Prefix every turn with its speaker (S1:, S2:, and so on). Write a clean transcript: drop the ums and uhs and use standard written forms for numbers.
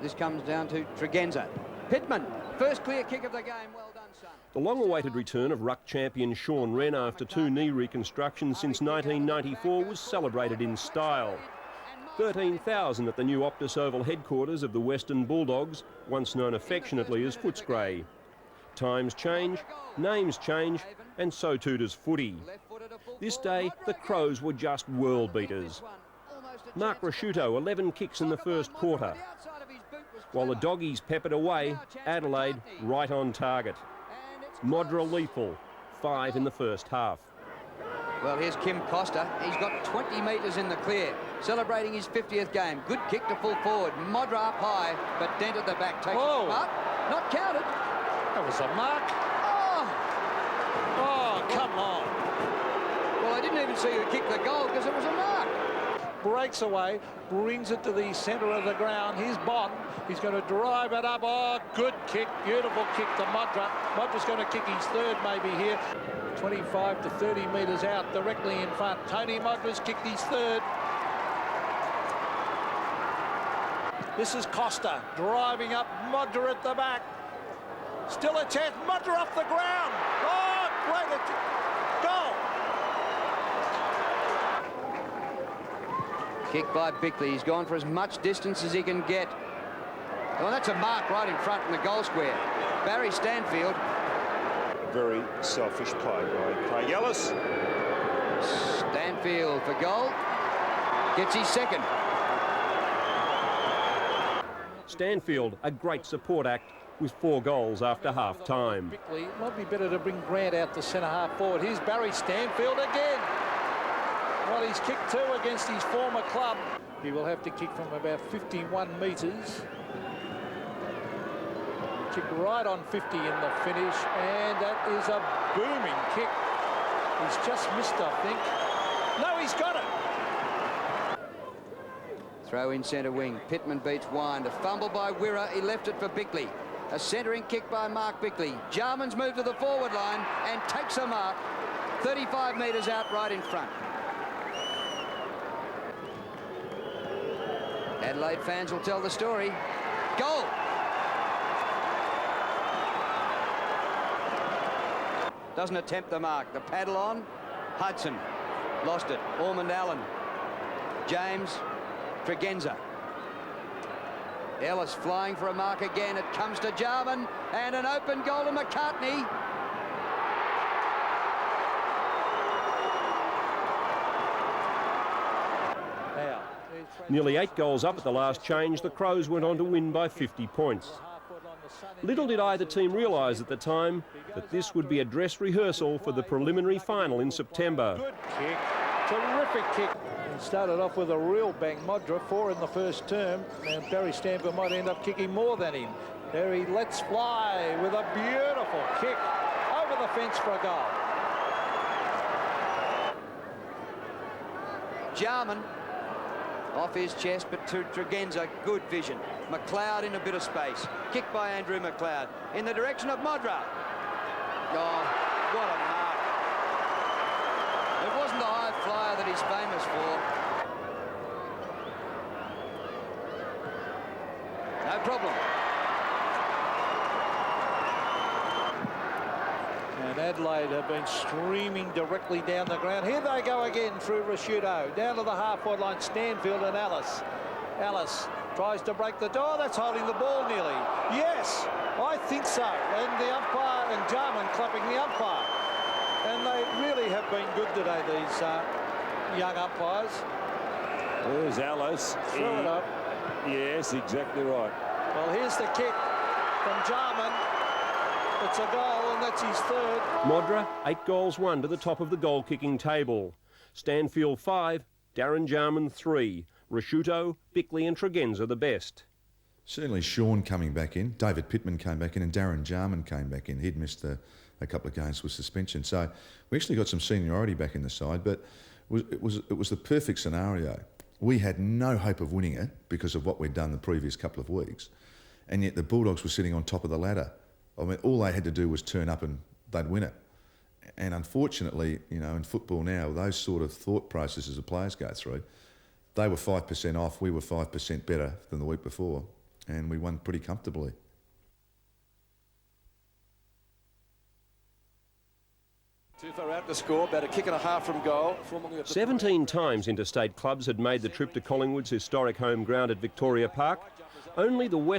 S1: This comes down to Tregenza. Pittman, first clear kick of the game. Well done, son.
S2: The long-awaited return of ruck champion Sean Wren after 2 knee reconstructions since 1994 was celebrated in style. 13,000 at the new Optus Oval headquarters of the Western Bulldogs, once known affectionately as Footscray. Times change, names change, and so too does footy. This day, the Crows were just world beaters. Mark Ricciuto, 11 kicks in the first quarter. While the Doggies peppered away, Adelaide right on target. Modra lethal, 5 in the first half.
S1: Well, here's Kim Costa. He's got 20 metres in the clear, celebrating his 50th game. Good kick to full forward. Modra up high, but Dent at the back takes it. But not counted.
S3: That was a mark. Oh, come on.
S1: Well, I didn't even see who kicked the goal because it was a mark.
S3: Breaks away, brings it to the centre of the ground. Here's Bond. He's going to drive it up. Oh, good kick. Beautiful kick to Modra. Modra's going to kick his third maybe here. 25 to 30 metres out, directly in front. Tony Modra's kicked his third. This is Costa driving up. Modra at the back. Still a chance. Modra off the ground. Oh, great. Goal.
S1: Kick by Bickley. He's gone for as much distance as he can get. Well, that's a mark right in front in the goal square. Barry Standfield.
S4: Very selfish play by Craig Ellis.
S1: Stanfield for goal. Gets his second.
S2: Stanfield, a great support act with 4 goals after half-time.
S3: Bickley, might be better to bring Grant out to centre-half forward. Here's Barry Standfield again. Well, he's kicked 2 against his former club. He will have to kick from about 51 metres. Kick right on 50 in the finish, and that is a booming kick. He's just missed, I think. No, he's got it.
S1: Throw in centre wing. Pittman beats Wind. A fumble by Wirra. He left it for Bickley. A centering kick by Mark Bickley. Jarman's moved to the forward line and takes a mark. 35 metres out right in front. Adelaide fans will tell the story. Goal! Doesn't attempt the mark. The paddle on. Hudson. Lost it. Ormond Allen. James. Tregenza. Ellis flying for a mark again. It comes to Jarman. And an open goal to McCartney.
S2: Nearly 8 goals up at the last change, the Crows went on to win by 50 points. Little did either team realise at the time that this would be a dress rehearsal for the preliminary final in September.
S3: Good kick, terrific kick. He started off with a real bang. Modra, 4 in the first term, and Barry Standfield might end up kicking more than him. There he lets fly with a beautiful kick over the fence for a goal.
S1: Jarman off his chest, but to Tregenza, good vision. McLeod in a bit of space. Kicked by Andrew McLeod in the direction of Modra. Oh, what a mark. It wasn't the high flyer that he's famous for. No problem.
S3: And Adelaide have been streaming directly down the ground. Here they go again through Ricciuto. Down to the half-forward line, Stanfield and Ellis. Ellis tries to break the door. That's holding the ball nearly. Yes, I think so. And the umpire and Jarman clapping the umpire. And they really have been good today, these young umpires.
S4: There's Ellis.
S3: Throw it up.
S4: Yes, exactly right.
S3: Well, here's the kick from Jarman. It's a goal, and that's his third.
S2: Modra, 8 goals won to the top of the goal-kicking table. Stanfield 5, Darren Jarman 3. Ricciuto, Bickley and Tregenza the best.
S5: Certainly Sean coming back in, David Pittman came back in, and Darren Jarman came back in. He'd missed a couple of games with suspension. So we actually got some seniority back in the side, but it was the perfect scenario. We had no hope of winning it because of what we'd done the previous couple of weeks, and yet the Bulldogs were sitting on top of the ladder. I mean, all they had to do was turn up and they'd win it. And unfortunately, you know, in football now, those sort of thought processes the players go through, they were 5% off, we were 5% better than the week before. and we won pretty comfortably.
S6: Too far out to score, about a kick and a half from goal.
S2: 17 times interstate clubs had made the trip to Collingwood's historic home ground at Victoria Park. Only the West